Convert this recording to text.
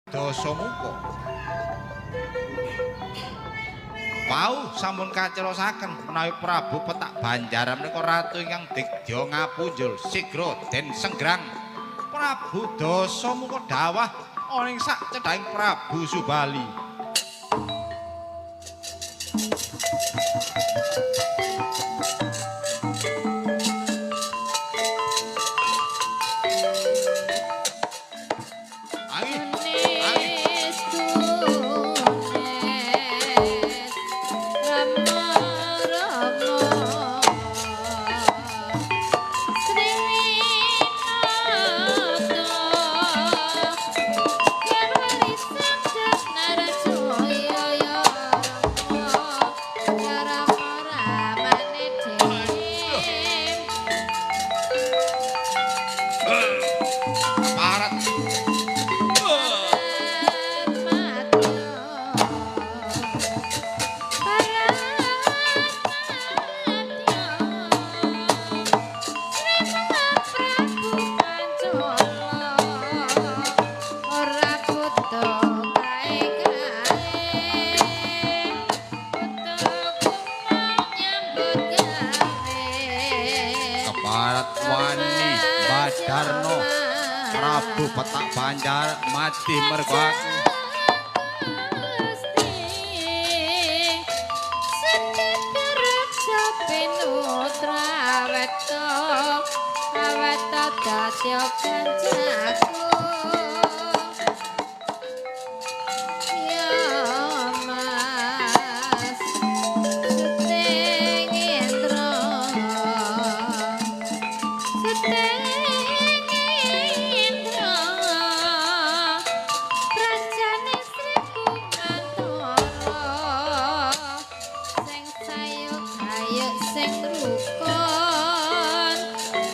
Dasamuka. Wau sampun kacerosaken menawi Prabu Petak Banjar menika ratu ingkang digya ngapunjul sigra den senggrang. Prabu Dasamuka dawah ana ing sak cedhahing Prabu Subali. Darno Prabu Petak Banjar mati mergo aku Sing